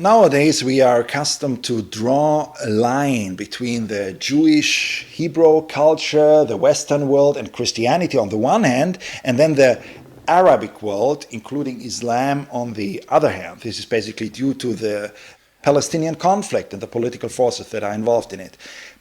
Nowadays, we are accustomed to draw a line between the Jewish Hebrew culture, the Western world, and Christianity on the one hand, and then the Arabic world, including Islam, on the other hand. This is basically due to the Palestinian conflict and the political forces that are involved in it.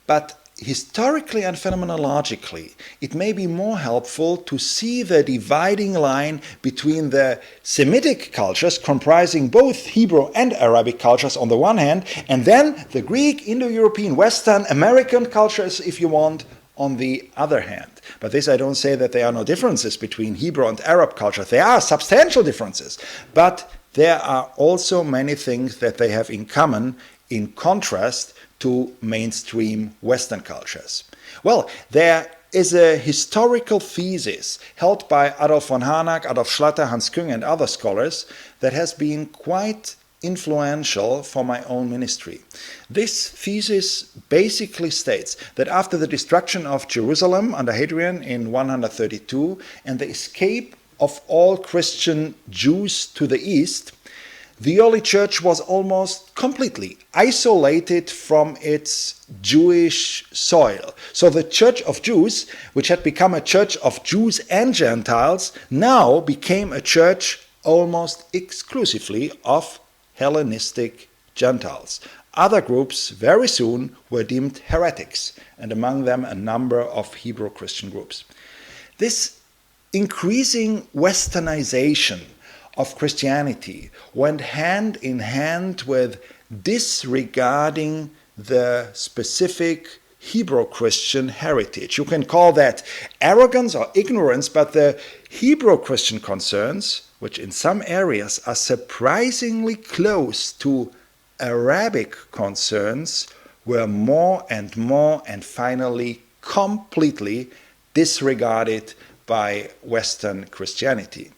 But historically and phenomenologically, it may be more helpful to see the dividing line between the Semitic cultures, comprising both Hebrew and Arabic cultures on the one hand, and then the Greek, Indo-European, Western, American cultures, if you want, on the other hand. But this, I don't say that there are no differences between Hebrew and Arab cultures. There are substantial differences, but there are also many things that they have in common, in contrast to mainstream Western cultures. Well, there is a historical thesis held by Adolf von Harnack, Adolf Schlatter, Hans Küng, and other scholars that has been quite influential for my own ministry. This thesis basically states that after the destruction of Jerusalem under Hadrian in 132 and the escape of all Christian Jews to the east, the early church was almost completely isolated from its Jewish soil. So the Church of Jews, which had become a church of Jews and Gentiles, now became a church almost exclusively of Hellenistic Gentiles. Other groups very soon were deemed heretics, and among them a number of Hebrew Christian groups. This increasing westernization of Christianity went hand in hand with disregarding the specific Hebrew Christian heritage. You can call that arrogance or ignorance, but the Hebrew Christian concerns, which in some areas are surprisingly close to Arabic concerns, were more and finally completely disregarded by Western Christianity.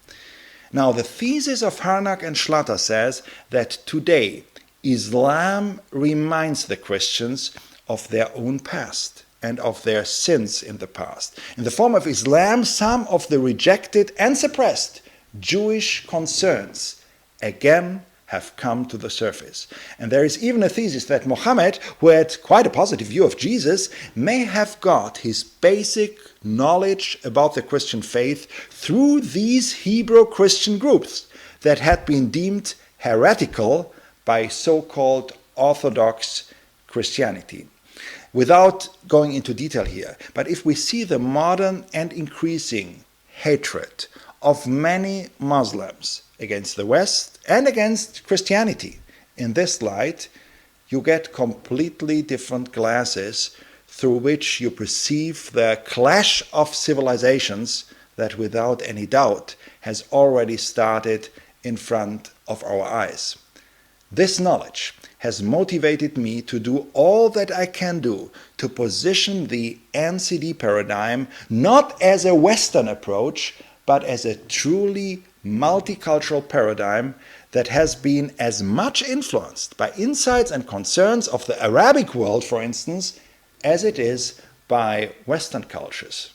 Now, the thesis of Harnack and Schlatter says that today Islam reminds the Christians of their own past and of their sins in the past. In the form of Islam, some of the rejected and suppressed Jewish concerns again have come to the surface. And there is even a thesis that Muhammad, who had quite a positive view of Jesus, may have got his basic knowledge about the Christian faith through these Hebrew Christian groups that had been deemed heretical by so-called Orthodox Christianity. Without going into detail here, but if we see the modern and increasing hatred of many Muslims against the West and against Christianity, in this light, you get completely different glasses through which you perceive the clash of civilizations that without any doubt has already started in front of our eyes. This knowledge has motivated me to do all that I can do to position the NCD paradigm not as a Western approach, but as a truly multicultural paradigm that has been as much influenced by insights and concerns of the Arabic world, for instance, as it is by Western cultures.